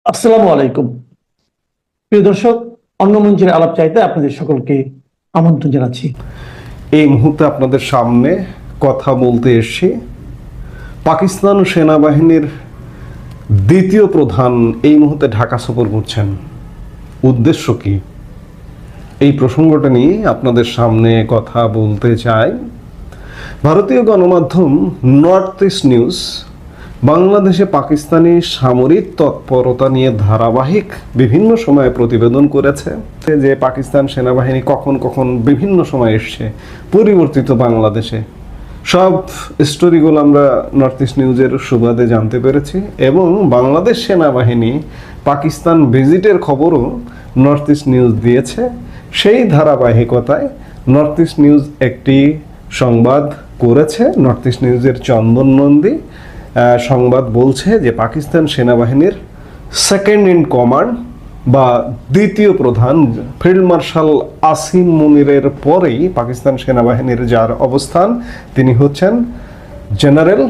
আসসালামু আলাইকুম। প্রিয় দর্শক, অন্য মঞ্চের আলাপ চাইতে আপনাদের সকলকে আমন্ত্রণ জানাচ্ছি। এই মুহূর্তে আপনাদের সামনে কথা বলতে এসেছি পাকিস্তান সেনাবাহিনীর দ্বিতীয় প্রধান এই মুহূর্তে ঢাকা সফর করছেন। উদ্দেশ্য কি, এই প্রসঙ্গটা নিয়ে আপনাদের সামনে কথা বলতে চাই। ভারতীয় গণমাধ্যম নর্থ ইস্ট নিউজ বাংলাদেশে পাকিস্তানি সামরিক তৎপরতা নিয়ে ধারাবাহিক বিভিন্ন সময়ে প্রতিবেদন করেছে যে পাকিস্তান সেনাবাহিনী কখন কখন বিভিন্ন সময় এসছে পরিবর্তিত বাংলাদেশে। সব স্টোরিগুলো আমরা নর্থ ইস্ট নিউজের সুবাদে জানতে পেরেছি এবং বাংলাদেশ সেনাবাহিনী পাকিস্তান ভিজিটের খবরও নর্থ ইস্ট নিউজ দিয়েছে। সেই ধারাবাহিকতায় নর্থ ইস্ট নিউজ একটি সংবাদ করেছে। নর্থ ইস্ট নিউজের চন্দন নন্দী সংবাদ বলছে যে পাকিস্তান সেনাবাহিনীর সেকেন্ড ইন কমান্ড বা দ্বিতীয় প্রধান ফিল্ড মার্শাল আসিম মুনিরের পরেই পাকিস্তান সেনাবাহিনীর যার অবস্থান তিনি হচ্ছেন জেনারেল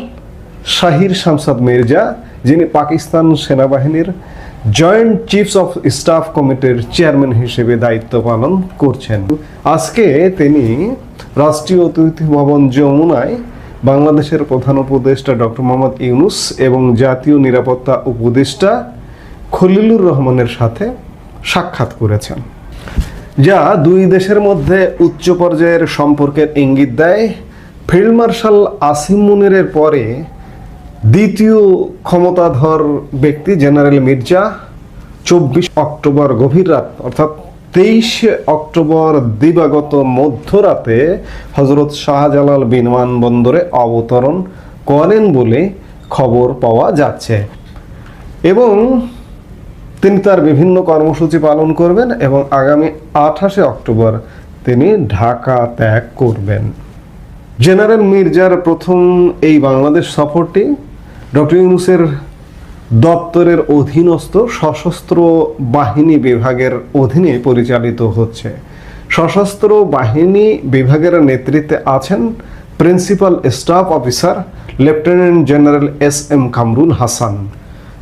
শাহির শামসাদ মির্জা, যিনি পাকিস্তান সেনাবাহিনীর জয়েন্ট চিফস অফ স্টাফ কমিটির চেয়ারম্যান হিসেবে দায়িত্ব পালন করছেন। আজকে তিনি রাষ্ট্রীয় অতিথি ভবন যমুনায় বাংলাদেশের প্রধান উপদেষ্টা ডক্টর মোহাম্মদ ইউনুস এবং জাতীয় নিরাপত্তা উপদেষ্টা খলিলুর রহমানের সাথে সাক্ষাৎ করেছেন, যা দুই দেশের মধ্যে উচ্চ পর্যায়ের সম্পর্কের ইঙ্গিত দেয়। ফিল্ড মার্শাল আসিম মুনিরের পরে দ্বিতীয় ক্ষমতাধর ব্যক্তি জেনারেল মির্জা 24 অক্টোবর গভীর রাত অর্থাৎ 23 অক্টোবর দিবাগত মধ্যরাতে হজরত শাহজালাল বিমানবন্দরে অবতরণ করেন বলে খবর পাওয়া যাচ্ছে এবং তিনি তার বিভিন্ন কর্মসূচি পালন করবেন এবং আগামী 28 অক্টোবর তিনি ঢাকা ত্যাগ করবেন। জেনারেল মির্জার প্রথম এই বাংলাদেশ সফরটি ডক্টর ইউনুসের দপ্তরের অধীনস্থ সশস্ত্র বাহিনী বিভাগের অধীনে পরিচালিত হচ্ছে। সশস্ত্র বাহিনী বিভাগের নেতৃত্বে আছেন principal staff officer lieutenant general SM. Kamrul Hasan,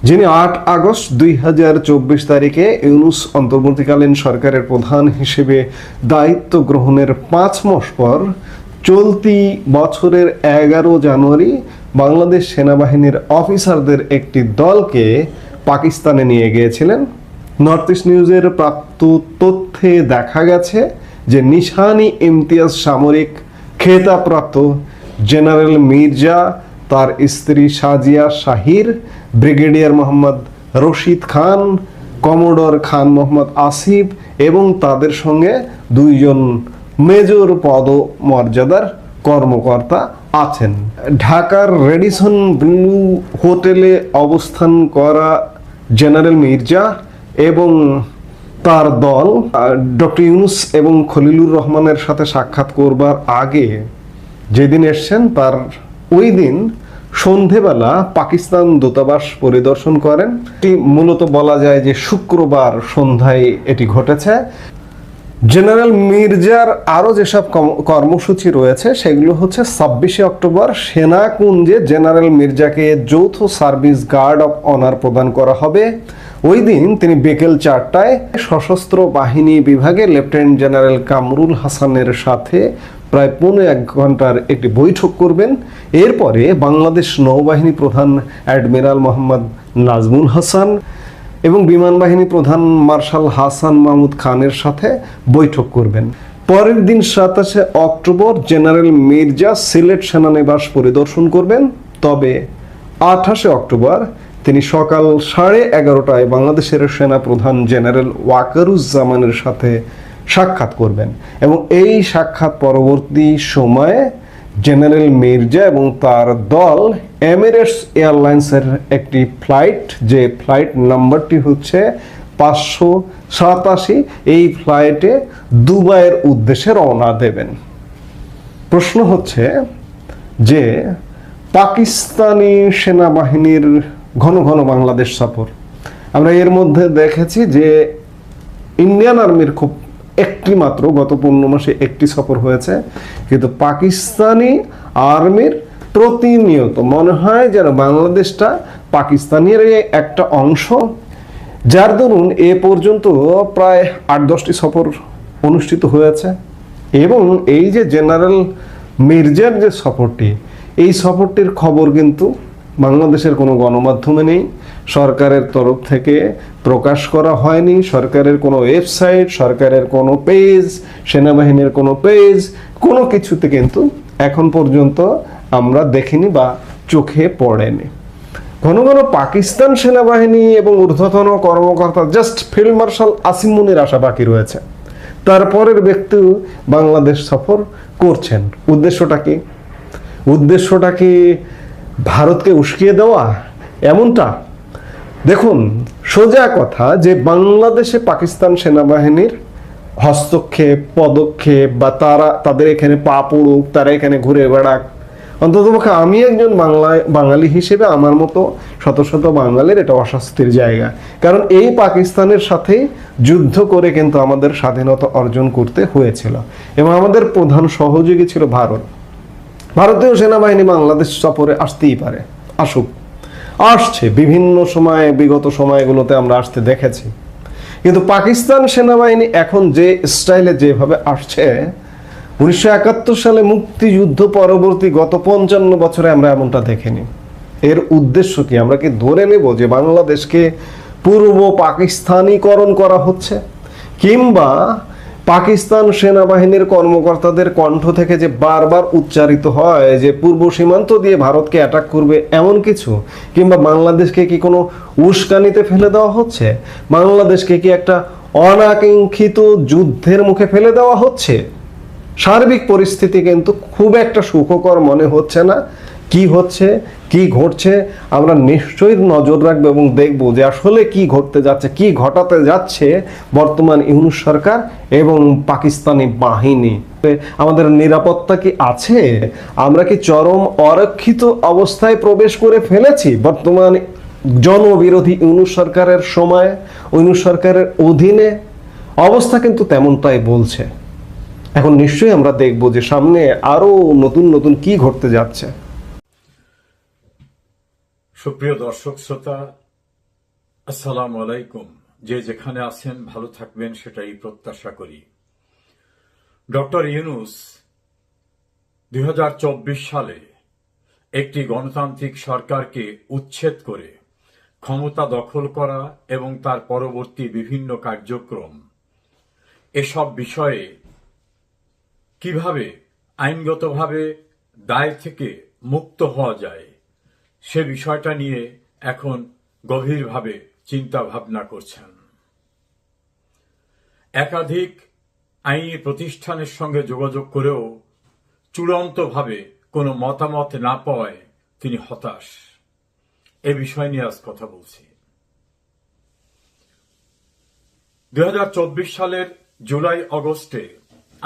যিনি 8 আগস্ট 2024 তারিখে ইউনুস অন্তর্বর্তীকালীন সরকারের প্রধান হিসেবে দায়িত্ব গ্রহণের 5 মাস পর চলতি বছরের 11 জানুয়ারি বাংলাদেশ সেনাবাহিনীর অফিসারদের একটি দলকে পাকিস্তানে নিয়ে গিয়েছিলেন। নর্থ ইস্ট নিউজের প্রাপ্ত তথ্যে দেখা গেছে যে নিশানি ইমতিয়াজ সামরিক খেতাবপ্রাপ্ত জেনারেল মির্জা, তার স্ত্রী সাজিয়া শাহির, ব্রিগেডিয়ার মোহাম্মদ রশিদ খান, কমোডর খান মোহাম্মদ আসিফ এবং তাদের সঙ্গে 2 জন মেজর পদমর্যাদার কর্মকর্তা আছেন। ঢাকার রেডিসন ব্লু হোটেলে অবস্থান করা জেনারেল মির্জা এবং তার দল ডক্টর ইউনুস এবং খলিলুর রহমানের সাথে সাক্ষাৎ করবার আগে যেদিন এসছেন তার ওই দিন সন্ধেবেলা পাকিস্তান দূতাবাস পরিদর্শন করেন। এটি মূলত বলা যায় যে শুক্রবার সন্ধ্যায় এটি ঘটেছে। জেনারেল মির্জার আরও যেসব কর্মসূচি রয়েছে সেগুলো হচ্ছে 26 অক্টোবর সেনাকুঞ্জে জেনারেল মির্জাকে যৌথ সার্ভিস গার্ড অফ অনার প্রদান করা হবে। ওই দিন তিনি বিকেল 4টায় সশস্ত্র বাহিনী বিভাগে লেফটেন্যান্ট জেনারেল কামরুল হাসানের সাথে প্রায় 1.5 ঘন্টার একটি বৈঠক করবেন। এরপরে বাংলাদেশ নৌবাহিনী প্রধান অ্যাডমিরাল মোহাম্মদ নাজমুল হাসান এবং বিমান বাহিনী প্রধান মার্শাল হাসান মাহমুদ খানের সাথে বৈঠক করবেন। পরের দিন 27 অক্টোবর জেনারেল মির্জা সিলেট সেনানিবাস পরিদর্শন করবেন। তবে 28 অক্টোবর তিনি সকাল 11:30টায় বাংলাদেশের সেনা প্রধান জেনারেল ওয়াকারুজ্জামানের সাথে সাক্ষাৎ করবেন এবং এই সাক্ষাৎ পরবর্তী সময়ে জেনারেল মির্জা এবং তার দল এমিরেটস এয়ারলাইন্সের একটি ফ্লাইট, যে ফ্লাইট নাম্বারটি হচ্ছে 587, এই ফ্লাইটে দুবাইয়ের উদ্দেশ্যে রওনা দেবেন। প্রশ্ন হচ্ছে যে পাকিস্তানি সেনাবাহিনীর ঘন ঘন বাংলাদেশ সফর, আমরা এর মধ্যে দেখেছি যে ইন্ডিয়ান আর্মির খুব একটি মাত্র গত 15 মাসে একটি সফর হয়েছে, কিন্তু পাকিস্তানি আর্মির প্রতিনিয়ত মনে হয় যেন বাংলাদেশটা পাকিস্তানের একটা অংশ যার দরুন এ পর্যন্ত প্রায় 8-10টি সফর অনুষ্ঠিত হয়েছে এবং এই যে জেনারেল মির্জার যে সফরটি, এই সফরটির খবর কিন্তু বাংলাদেশের কোনো গণমাধ্যমে নেই, সরকারের তরফ থেকে প্রকাশ করা হয়নি, সরকারের কোনো ওয়েবসাইট, সরকারের কোনো পেজ, সেনাবাহিনীর কোনো পেজ, কোনো কিছুতে কিন্তু এখন পর্যন্ত আমরা দেখিনি বা চোখে পড়েনি। ঘন ঘন পাকিস্তান সেনাবাহিনী এবং ঊর্ধ্বতন কর্মকর্তা, জাস্ট ফিল্ড মার্শাল আসিম মুনির আসা বাকি রয়েছে, তারপরের ব্যক্তি বাংলাদেশ সফর করছেন। উদ্দেশ্যটা কি? উদ্দেশ্যটা কি ভারতকে উস্কিয়ে দেওয়া এমনটা? দেখুন, সোজা কথা যে বাংলাদেশে পাকিস্তান সেনাবাহিনীর হস্তক্ষেপ, পদক্ষেপ বা তাদের এখানে পা পড়ুক, তারা এখানে ঘুরে বেড়াক, অন্ততপক্ষে আমি একজন বাঙালি হিসেবে আমার মতো শত শত বাঙালির এটা অস্বস্তির জায়গা। কারণ এই পাকিস্তানের সাথে যুদ্ধ করে কিন্তু আমাদের স্বাধীনতা অর্জন করতে হয়েছিল এবং আমাদের প্রধান সহযোগী ছিল ভারত। ভারতীয় সেনাবাহিনী বাংলাদেশ সফরে আসতেই পারে, আসুক, আসছে বিভিন্ন সময়ে, বিগত সময়গুলোতে আমরা আসতে দেখেছি। কিন্তু পাকিস্তান সেনাবাহিনী এখন যে স্টাইলে যেভাবে আসছে, 1971 সালে মুক্তিযুদ্ধ পরবর্তী গত 55 বছরে আমরা এমনটা দেখিনি। এর উদ্দেশ্য কি? আমরা কি ধরে নেব যে বাংলাদেশকে পূর্ব পাকিস্তানিকরণ করা হচ্ছে, কিংবা পাকিস্তান সেনাবাহিনীর কর্মকর্তাদের কণ্ঠ থেকে যে বারবার উচ্চারিত হয় যে পূর্ব সীমান্ত দিয়ে ভারতকে অ্যাটাক করবে এমন কিছু, কিংবা বাংলাদেশকে কি কোনো উস্কানিতে ফেলে দেওয়া হচ্ছে, বাংলাদেশকে কি একটা অনাকাঙ্ক্ষিত যুদ্ধের মুখে ফেলে দেওয়া হচ্ছে? সার্বিক পরিস্থিতি কিন্তু খুব একটা সুখকর মনে হচ্ছে না। কি হচ্ছে, কি ঘটছে, আমরা নিশ্চয়ই নজর রাখবো এবং দেখবো যে আসলে কি ঘটতে যাচ্ছে, কি ঘটাতে যাচ্ছে বর্তমান ইউনূস সরকার এবং পাকিস্তানি বাহিনী। আমাদের নিরাপত্তা কি আছে? আমরা কি চরম অরক্ষিত অবস্থায় প্রবেশ করে ফেলেছি বর্তমান জনবিরোধী ইউনূস সরকারের সময়, ইউনূস সরকারের অধীনে? অবস্থা কিন্তু তেমনটাই বলছে। এখন নিশ্চয়ই আমরা দেখব যে সামনে আরো নতুন নতুন কি ঘটতে যাচ্ছে। সুপ্রিয় দর্শক শ্রোতা, আসসালামু আলাইকুম। যে যেখানে আছেন ভালো থাকবেন সেটাই প্রত্যাশা করি। ডক্টর ইউনূস 2024 সালে একটি গণতান্ত্রিক সরকারকে উচ্ছেদ করে ক্ষমতা দখল করা এবং তার পরবর্তী বিভিন্ন কার্যক্রম, এসব বিষয়ে কিভাবে আইনগতভাবে দায় থেকে মুক্ত হওয়া যায় সে বিষয়টা নিয়ে এখন গভীরভাবে চিন্তা ভাবনা করছেন। একাধিক আইনি প্রতিষ্ঠানের সঙ্গে যোগাযোগ করেও চূড়ান্তভাবে কোনো মতামত না পাওয়ায় তিনি হতাশ। এ বিষয় নিয়ে আজ কথা বলছি। 2024 সালের জুলাই আগস্টে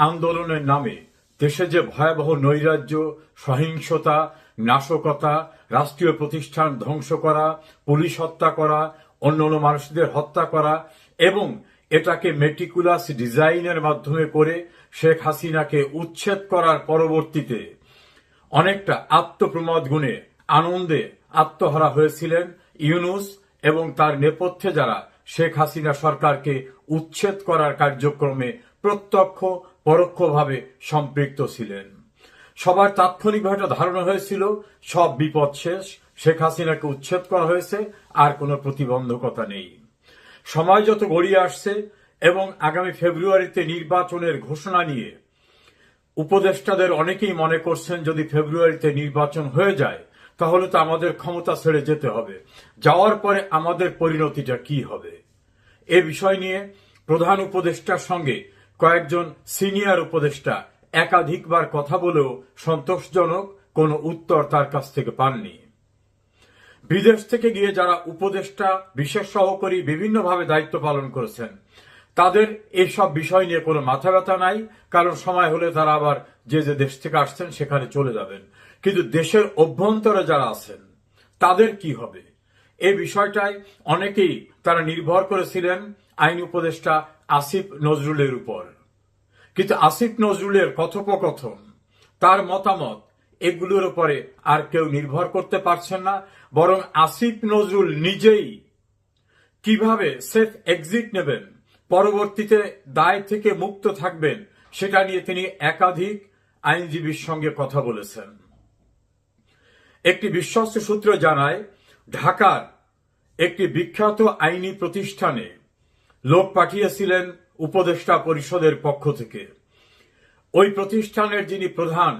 আন্দোলনের নামে দেশে যে ভয়াবহ নৈরাজ্য, সহিংসতা, নাশকতা, রাষ্ট্রীয় প্রতিষ্ঠান ধ্বংস করা, পুলিশ হত্যা করা, অন্যান্য মানুষদের হত্যা করা এবং এটাকে মেটিকুলাস ডিজাইনের মাধ্যমে করে শেখ হাসিনাকে উচ্ছেদ করার পরবর্তীতে অনেকটা আত্মপ্রমাদ গুণে আনন্দে আত্মহারা হয়েছিলেন ইউনূস এবং তার নেপথ্যে যারা শেখ হাসিনা সরকারকে উচ্ছেদ করার কার্যক্রমে প্রত্যক্ষ পরোক্ষভাবে সম্পৃক্ত ছিলেন। সবার তাৎক্ষণিকভাবে ধারণা হয়েছিল সব বিপদ শেষ, শেখ হাসিনাকে উচ্ছেদ করা হয়েছে, আর কোনো প্রতিবন্ধকতা নেই। সময় যত গড়িয়ে আসছে এবং আগামী ফেব্রুয়ারিতে নির্বাচনের ঘোষণা নিয়ে উপদেষ্টাদের অনেকেই মনে করছেন যদি ফেব্রুয়ারিতে নির্বাচন হয়ে যায় তাহলে তো আমাদের ক্ষমতা ছেড়ে যেতে হবে, যাওয়ার পরে আমাদের পরিণতিটা কি হবে। এ বিষয় নিয়ে প্রধান উপদেষ্টার সঙ্গে কয়েকজন সিনিয়র উপদেষ্টা একাধিকবার কথা বলেও সন্তোষজনক কোনো উত্তর তার কাছ থেকে পাননি। বিদেশ থেকে গিয়ে যারা উপদেষ্টা, বিশেষ সহকারী বিভিন্নভাবে দায়িত্ব পালন করেছেন তাদের এইসব বিষয় নিয়ে কোনো মাথা ব্যথা নাই, কারণ সময় হলে তারা আবার যে যে দেশ থেকে আসছেন সেখানে চলে যাবেন। কিন্তু দেশের অভ্যন্তরে যারা আছেন তাদের কি হবে এই বিষয়টাই অনেকেই তারা নির্ভর করেছিলেন আইন উপদেষ্টা আসিফ নজরুলের উপর। কিন্তু আসিফ নজরুলের কথোপকথন, তার মতামত, এগুলোর উপরে আর কেউ নির্ভর করতে পারছেন না, বরং আসিফ নজরুল নিজেই কিভাবে সেফ এক্সিট নেবেন, পরবর্তীতে দায় থেকে মুক্ত থাকবেন, সেটা নিয়ে তিনি একাধিক আইনজীবীর সঙ্গে কথা বলেছেন। একটি বিশ্বস্ত সূত্র জানায়, ঢাকার একটি বিখ্যাত আইনি প্রতিষ্ঠানে লোক পাঠিয়েছিলেন উপদেষ্টা পরিষদের পক্ষ থেকে। ওই প্রতিষ্ঠানের যিনি প্রধান,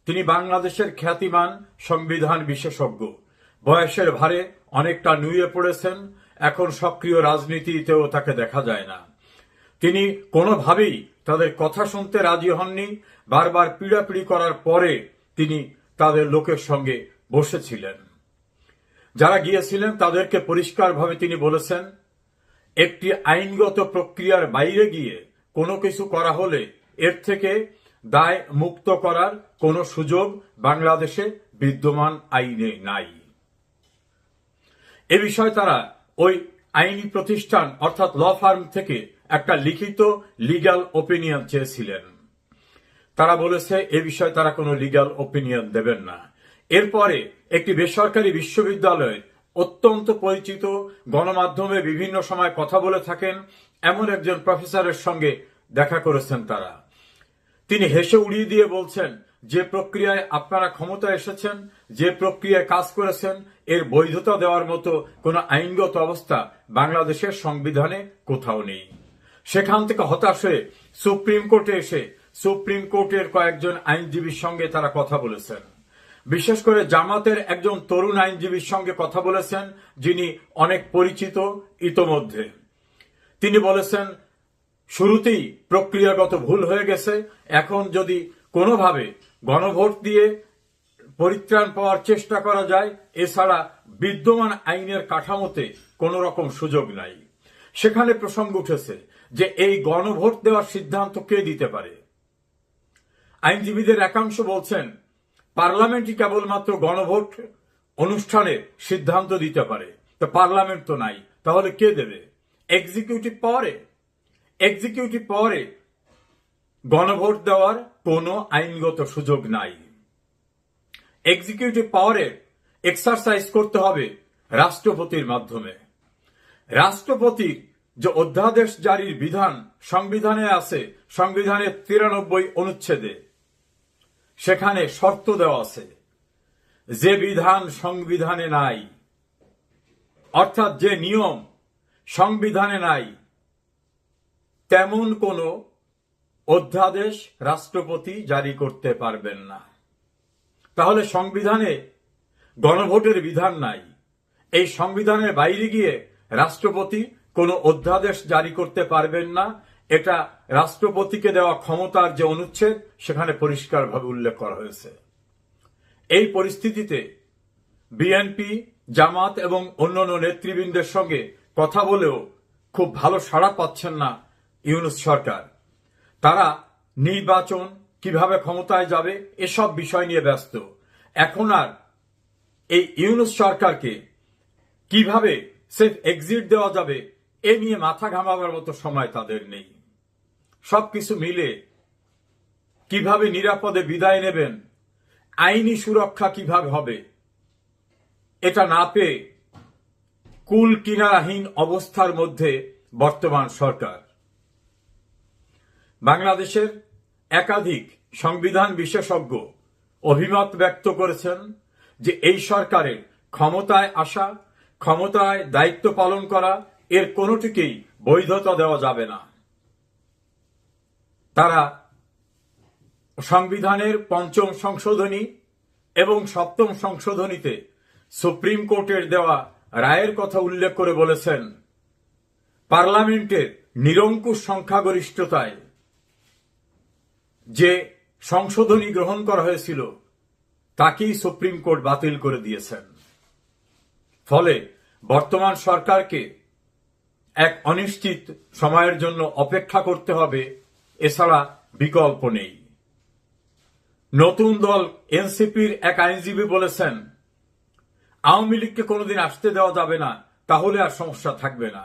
তিনি বাংলাদেশের খ্যাতিমান সংবিধান বিশেষজ্ঞ। বয়সের ভারে অনেকটা নুয়ে পড়েছেন, এখন সক্রিয় রাজনীতিতেও তাকে দেখা যায় না। তিনি কোনোভাবেই তাদের কথা শুনতে রাজি হননি। বারবার পীড়াপিড়ি করার পরে তিনি তাদের লোকের সঙ্গে বসেছিলেন। যারা গিয়েছিলেন তাদেরকে পরিষ্কারভাবে তিনি বলেছেন, একটি আইনগত প্রক্রিয়ার বাইরে গিয়ে কোনো কিছু করা হলে এর থেকে দায় মুক্ত করার কোনো সুযোগ বাংলাদেশে বিদ্যমান আইনে নাই। এ বিষয়ে তারা ওই আইনি প্রতিষ্ঠান অর্থাৎ ল ফার্ম থেকে একটা লিখিত লিগ্যাল ওপিনিয়ন চেয়েছিলেন। তারা বলেছে এ বিষয়ে তারা কোনো লিগ্যাল ওপিনিয়ন দেবেন না। এরপরে একটি বেসরকারি বিশ্ববিদ্যালয়ে অত্যন্ত পরিচিত, গণমাধ্যমে বিভিন্ন সময় কথা বলে থাকেন এমন একজন প্রফেসরের সঙ্গে দেখা করেছেন তারা। তিনি হেসে উড়িয়ে দিয়ে বলছেন, যে প্রক্রিয়ায় আপনারা ক্ষমতায় এসেছেন, যে প্রক্রিয়ায় কাজ করেছেন, এর বৈধতা দেওয়ার মতো কোনো আইনগত অবস্থা বাংলাদেশের সংবিধানে কোথাও নেই। সেখান থেকে হতাশ হয়ে সুপ্রিম কোর্টে এসে সুপ্রিম কোর্টের কয়েকজন আইনজীবীর সঙ্গে তারা কথা বলেছেন। বিশেষ করে জামাতের একজন তরুণ আইনজীবীর সঙ্গে কথা বলেছেন, যিনি অনেক পরিচিত ইতোমধ্যে। তিনি বলেছেন, শুরুতেই প্রক্রিয়াগত ভুল হয়ে গেছে, এখন যদি কোনোভাবে গণভোট দিয়ে পরিত্রাণ পাওয়ার চেষ্টা করা যায়, এছাড়া বিদ্যমান আইনের কাঠামোতে কোনো রকম সুযোগ নাই। সেখানে প্রসঙ্গ উঠেছে যে এই গণভোট দেওয়ার সিদ্ধান্ত কে দিতে পারে। আইনজীবীদের একাংশ বলছেন, পার্লামেন্টই কেবলমাত্র গণভোট অনুষ্ঠানে সিদ্ধান্ত দিতে পারে। তো পার্লামেন্ট তো নাই, তাহলে কে দেবে? এক্সিকিউটিভ পাওয়ারে গণভোট দেওয়ার কোনো আইনগত সুযোগ নাই। এক্সিকিউটিভ পাওয়ারে এক্সারসাইজ করতে হবে রাষ্ট্রপতির মাধ্যমে। রাষ্ট্রপতির যে অধ্যাদেশ জারির বিধান সংবিধানে আছে, সংবিধানের 93 অনুচ্ছেদে সেখানে শর্ত দেওয়া আছে, যে বিধান সংবিধানে নাই, অর্থাৎ যে নিয়ম সংবিধানে নাই, তেমন কোন অধ্যাদেশ রাষ্ট্রপতি জারি করতে পারবেন না। তাহলে সংবিধানে গণভোটের বিধান নাই, এই সংবিধানের বাইরে গিয়ে রাষ্ট্রপতি কোনো অধ্যাদেশ জারি করতে পারবেন না। এটা রাষ্ট্রপতিকে দেওয়া ক্ষমতার যে অনুচ্ছেদ সেখানে পরিষ্কারভাবে উল্লেখ করা হয়েছে। এই পরিস্থিতিতে বিএনপি, জামাত এবং অন্যান্য নেতৃবৃন্দের সঙ্গে কথা বলেও খুব ভালো সাড়া পাচ্ছেন না ইউনূস সরকার। তারা নির্বাচন কিভাবে ক্ষমতায় যাবে এসব বিষয় নিয়ে ব্যস্ত। এখন আর এই ইউনূস সরকারকে কিভাবে সেফ এক্সিট দেওয়া যাবে এ নিয়ে মাথা ঘামাবার মতো সময় তাদের নেই। সবকিছু মিলে কিভাবে নিরাপদে বিদায় নেবেন, আইনি সুরক্ষা কিভাবে হবে, এটা না পেয়ে কুল কিনারাহীন অবস্থার মধ্যে বর্তমান সরকার। বাংলাদেশের একাধিক সংবিধান বিশেষজ্ঞ অভিমত ব্যক্ত করেছেন যে এই সরকারের ক্ষমতায় আসা, ক্ষমতায় দায়িত্ব পালন করা, এর কোনোটিকেই বৈধতা দেওয়া যাবে না। তারা সংবিধানের ৫ম সংশোধনী এবং ৭ম সংশোধনীতে সুপ্রিম কোর্টের দেওয়া রায়ের কথা উল্লেখ করে বলেছেন, পার্লামেন্টের নিরঙ্কুশ সংখ্যাগরিষ্ঠতায় যে সংশোধনী গ্রহণ করা হয়েছিল তাকেই সুপ্রিম কোর্ট বাতিল করে দিয়েছেন। ফলে বর্তমান সরকারকে এক অনিশ্চিত সময়ের জন্য অপেক্ষা করতে হবে, এছাড়া বিকল্প নেই। নতুন দল এনসিপির এক আইনজীবী বলেছেন, আওয়ামী লীগকে কোনোদিন আসতে দেওয়া যাবে না, তাহলে আর সমস্যা থাকবে না।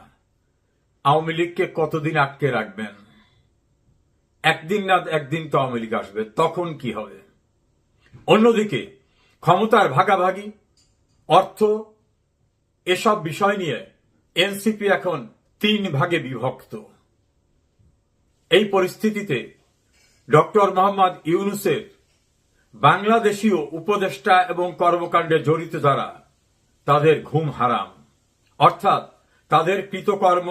আওয়ামী লীগকে কতদিন আটকে রাখবেন? একদিন না একদিন তো আওয়ামী লীগ আসবে, তখন কি হবে? অন্যদিকে ক্ষমতার ভাগাভাগি, অর্থ, এসব বিষয় নিয়ে এনসিপি এখন 3 ভাগে বিভক্ত। এই পরিস্থিতিতে ডক্টর মোহাম্মদ ইউনূসের বাংলাদেশীয় উপদেষ্টা এবং কর্মকাণ্ডে জড়িত যারা, তাদের ঘুম হারাম, অর্থাৎ তাদের কৃতকর্ম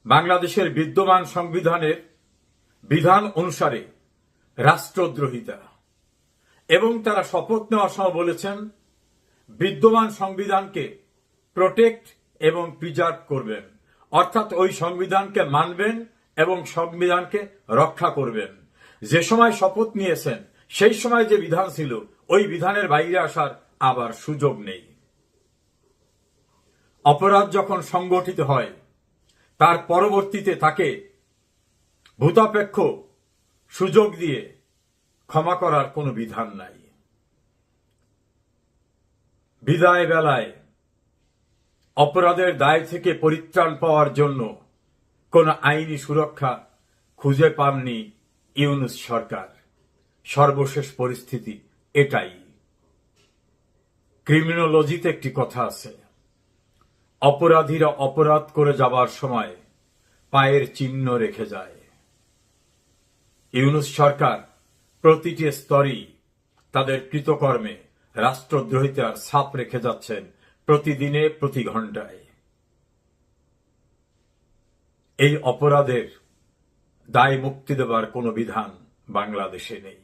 বাংলাদেশের বিদ্যমান সংবিধানের বিধান অনুসারে রাষ্ট্রদ্রোহিতা। এবং তারা শপথ নেওয়ার সময় বলেছেন বিদ্যমান সংবিধানকে প্রোটেক্ট এবং প্রিজার্ভ করবেন, অর্থাৎ ওই সংবিধানকে মানবেন এবং সংবিধানকে রক্ষা করবেন। যে সময় শপথ নিয়েছেন সেই সময় যে বিধান ছিল ওই বিধানের বাইরে আসার আবার সুযোগ নেই। অপরাধ যখন সংগঠিত হয় তার পরবর্তীতে তাকে ভূতাপেক্ষ সুযোগ দিয়ে ক্ষমা করার কোনো বিধান নাই। বিদায় বেলায় অপরাধের দায় থেকে পরিত্রাণ পাওয়ার জন্য কোন আইনি সুরক্ষা খুঁজে পাননি ইউনূস সরকার। সর্বশেষ পরিস্থিতি এটাই। ক্রিমিনোলজিতে একটি কথা আছে, অপরাধীরা অপরাধ করে যাবার সময় পায়ের চিহ্ন রেখে যায়। ইউনূস সরকার প্রতিটি স্তরেই তাদের কৃতকর্মে রাষ্ট্রদ্রোহিতার ছাপ রেখে যাচ্ছেন প্রতিদিনে, প্রতি ঘণ্টায়। এই অপরাধের দায় মুক্তি দেবার কোনো বিধান বাংলাদেশে নেই।